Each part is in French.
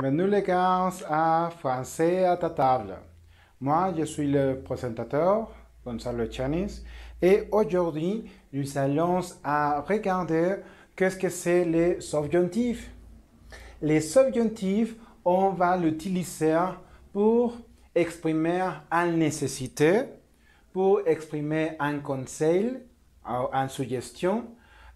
Bienvenue les gars à Français à ta table. Moi, je suis le présentateur, Gonzalo Chanis, et aujourd'hui, nous allons à regarder qu'est-ce que c'est les subjonctifs. Les subjonctifs, on va l'utiliser pour exprimer une nécessité, pour exprimer un conseil, une suggestion,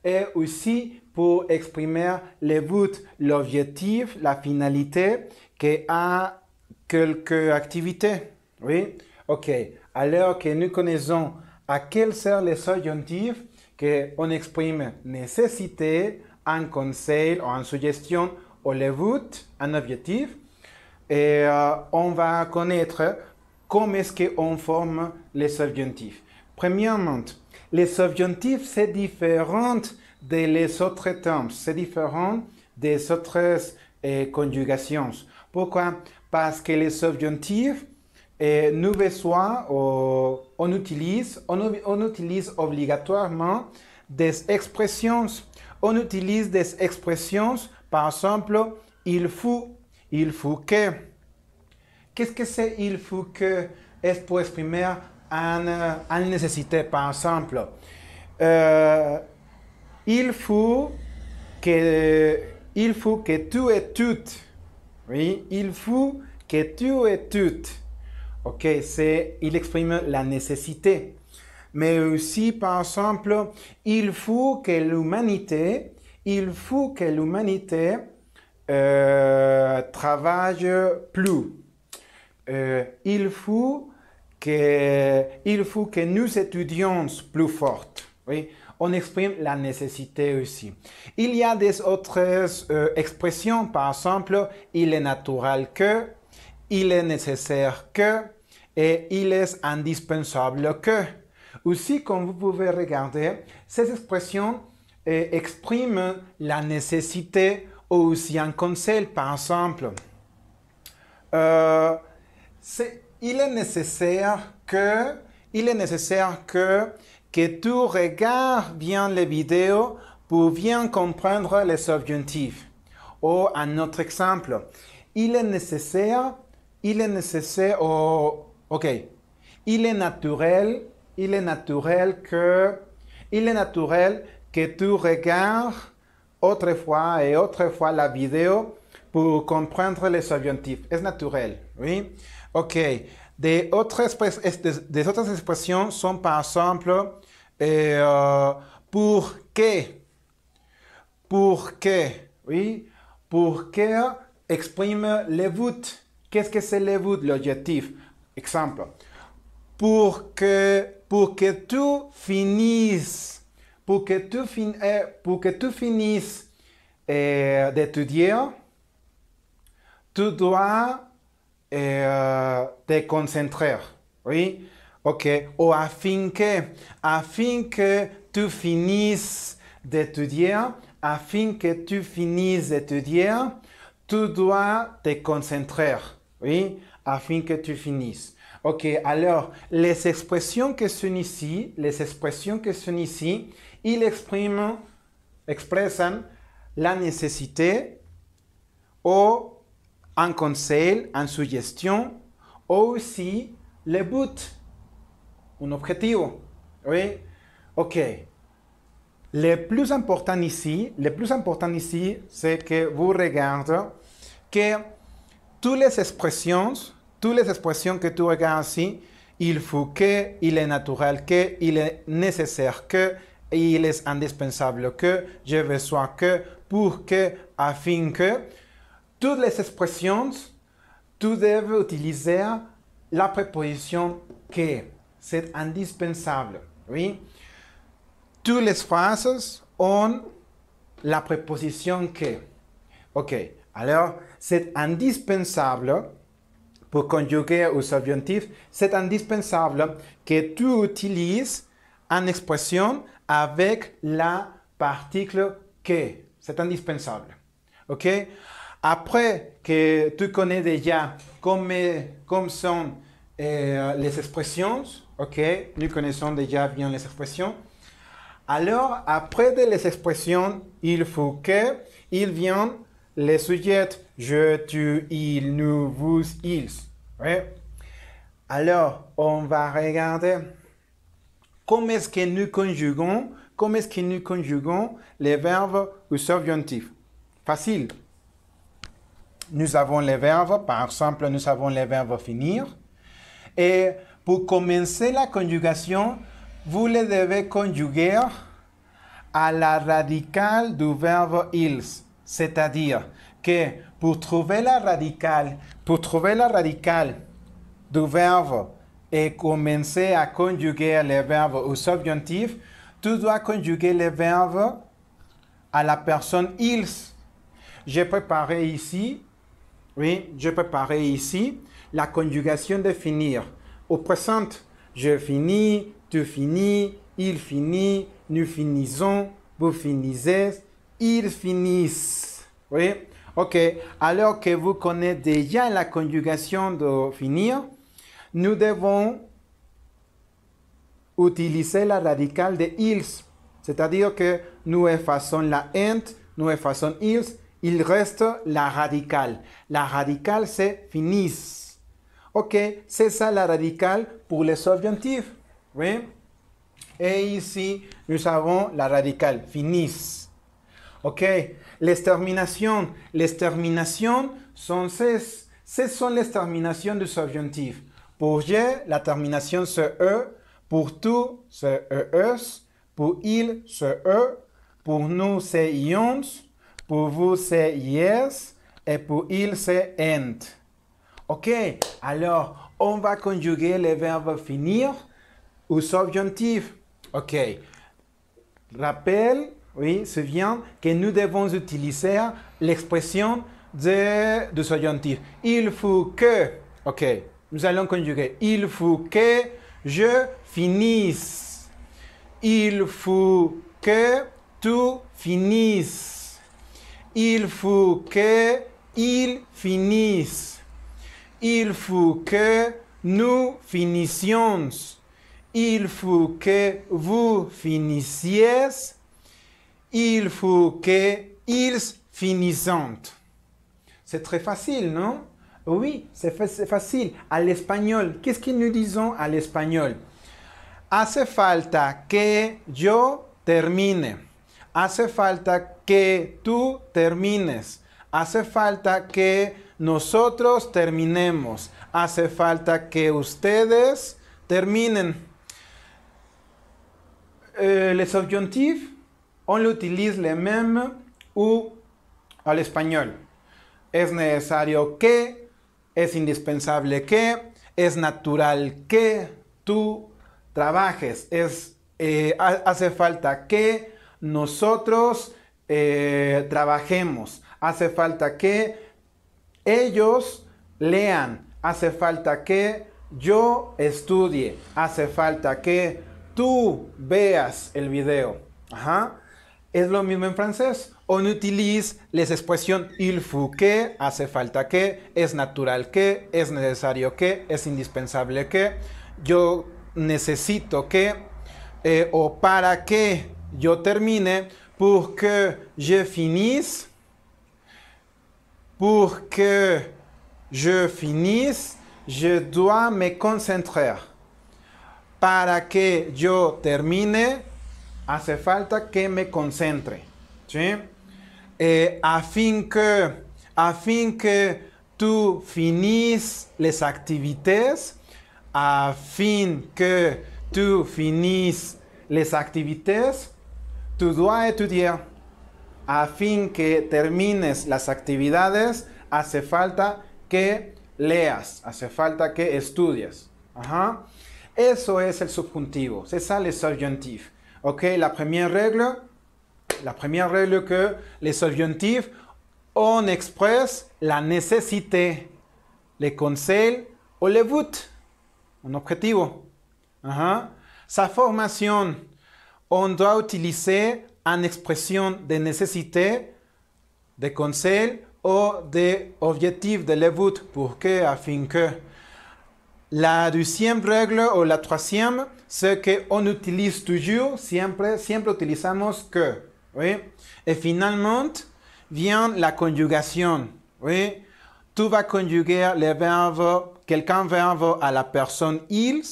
et aussi pour exprimer le but, l'objectif, la finalité qu'a quelque activité. Oui? Ok. Alors que nous connaissons à quel sert les subjonctifs, qu'on exprime nécessité, un conseil ou une suggestion, ou le but, un objectif, et on va connaître comment est-ce qu'on forme les subjonctifs. Premièrement, les subjonctifs, c'est différent des autres termes, c'est différent des autres conjugations. Pourquoi? Parce que les subjonctifs, nous besoin, on utilise obligatoirement des expressions. On utilise des expressions, par exemple, il faut que. Qu'est-ce que c'est il faut que? Est pour exprimer une nécessité, par exemple. Il faut que tu et toutes. Oui, il faut que tu et toutes. Ok, il exprime la nécessité. Mais aussi, par exemple, il faut que l'humanité travaille plus. Il faut que nous étudions plus fort. Oui, on exprime la nécessité aussi. Il y a des autres expressions, par exemple, il est naturel que, il est nécessaire que, et il est indispensable que. Aussi, comme vous pouvez regarder, ces expressions expriment la nécessité ou aussi un conseil, par exemple. Il est nécessaire que tu regardes bien les vidéos pour bien comprendre les subjonctifs. Ou un autre exemple, il est naturel que tu regardes autrefois la vidéo pour comprendre les subjonctifs. C'est naturel, oui? Ok. Des autres expressions sont par exemple pour que, oui? Pour que exprime le but. Qu'est-ce que c'est le but, l'objectif? Exemple. Pour que tu finisses d'étudier, tu dois te concentrer. Oui? Ok. Ou afin que tu finisses d'étudier, tu dois te concentrer. Oui? Afin que tu finisses. Ok. Alors, les expressions qui sont ici, ils expressent la nécessité ou un conseil, une suggestion, ou aussi le but, un objectif. Oui? Ok. Le plus important ici, c'est que vous regardez que toutes les expressions que tu regardes ici, il faut que, il est naturel que, il est nécessaire que, il est indispensable que, je besoin que, pour que, afin que. Toutes les expressions, tu devais utiliser la préposition que. C'est indispensable. Oui? Toutes les phrases ont la préposition que. Ok. Alors, c'est indispensable pour conjuguer au subjonctif. C'est indispensable que tu utilises une expression avec la particule que. C'est indispensable. Ok? Après que tu connais déjà comme sont les expressions, ok, nous connaissons déjà bien les expressions. Alors, après les expressions, il faut que, il vient les sujets je, tu, il, nous, vous, ils. Oui. Alors, on va regarder comment est-ce que nous conjuguons les verbes au subjonctif. Facile. Nous avons les verbes, par exemple, nous avons les verbes finir. Et pour commencer la conjugation, vous les devez conjuguer à la radicale du verbe ils. C'est-à-dire que pour trouver la radicale du verbe et commencer à conjuguer les verbes au subjonctif, tu dois conjuguer les verbes à la personne ils. J'ai préparé ici la conjugation de finir. Au présent, je finis, tu finis, il finit, nous finissons, vous finissez, ils finissent. Oui? Ok. Alors que vous connaissez déjà la conjugation de finir, nous devons utiliser la radicale de ils. C'est-à-dire que nous effaçons la ent, nous effaçons ils, il reste la radicale. La radicale, c'est finissent. Ok, c'est ça la radicale pour les subjonctifs. Oui? Et ici, nous avons la radicale finissent. Ok, les terminations sont ce sont les terminations du subjonctif. Pour je, la termination c'est e. Pour tout, c'est es. Pour il, c'est e. Pour nous, c'est ions. Pour vous, c'est yes. Et pour il, c'est ent. Ok, alors, on va conjuguer les verbes finir au subjonctif. Ok. Rappel, oui, souviens que nous devons utiliser l'expression du subjonctif. Il faut que, ok, nous allons conjuguer. Il faut que je finisse. Il faut que tu finisses. Il faut que il finisse. Il faut que nous finissions. Il faut que vous finissiez. Il faut que ils finissent. C'est très facile, non? Oui, c'est facile. À l'espagnol, qu'est-ce que nous disons à l'espagnol? Hace falta que yo termine. Hace falta que tú termines. Hace falta que nosotros terminemos. Hace falta que ustedes terminen. Les subjonctifs, on utilise les mêmes ou à l'espagnol. Es necesario que, es indispensable que, es natural que tú trabajes. Hace falta que nosotros trabajemos. Hace falta que ellos lean. Hace falta que yo estudie. Hace falta que tú veas el video. Ajá. Es lo mismo en francés. On utilise les expressions il faut que, hace falta que, es natural que, es necesario que, es indispensable que, yo necesito que, o para que yo termine, pour que je finisse, pour que je finisse, je dois me concentrer. Para que yo termine, hace falta que me concentre. ¿Sí? Afin que tú finisses les activités, afin que tú finisses les activités, tu dois estudiar. Afin que termines las actividades, hace falta que leas, hace falta que estudies. Ajá. Eso es el subjuntivo, c'est ça le subjonctif. Ok, la première règle que les subjonctifs, on expresse la nécessité, les conseils ou le but, un objetivo. Ajá. Sa formation, on doit utiliser une expression de nécessité, de conseil ou d'objectif de le but, pour que, afin que. La deuxième règle ou la troisième, c'est qu'on utilise toujours, siempre utilizamos que. Oui? Et finalement, vient la conjugation. Oui, tu vas conjuguer les verbes, quelqu'un verbe à la personne ils,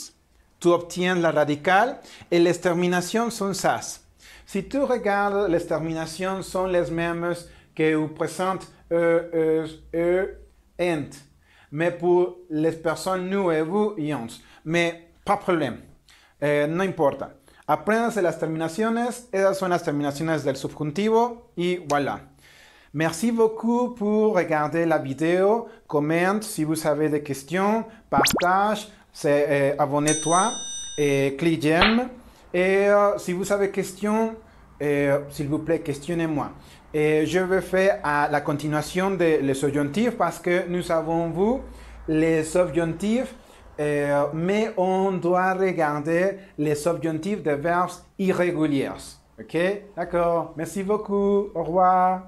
tu obtiens la radicale et les terminations sont ça. Si tu regardes, les terminations sont les mêmes que vous présente ent. Mais pour les personnes nous et vous, ions. Mais pas de problème. No importa. Apréndanse las terminaciones. Esas son las terminaciones del subjuntivo. Y voilà. Merci beaucoup pour regarder la vidéo. Commente si vous avez des questions. Partage. Abonnez-toi. Clique j'aime. Et si vous avez des questions, s'il vous plaît, questionnez-moi. Et je vais faire la continuation des subjonctifs parce que nous avons vu les subjonctifs, mais on doit regarder les subjonctifs des verbes irréguliers. Ok? D'accord. Merci beaucoup. Au revoir.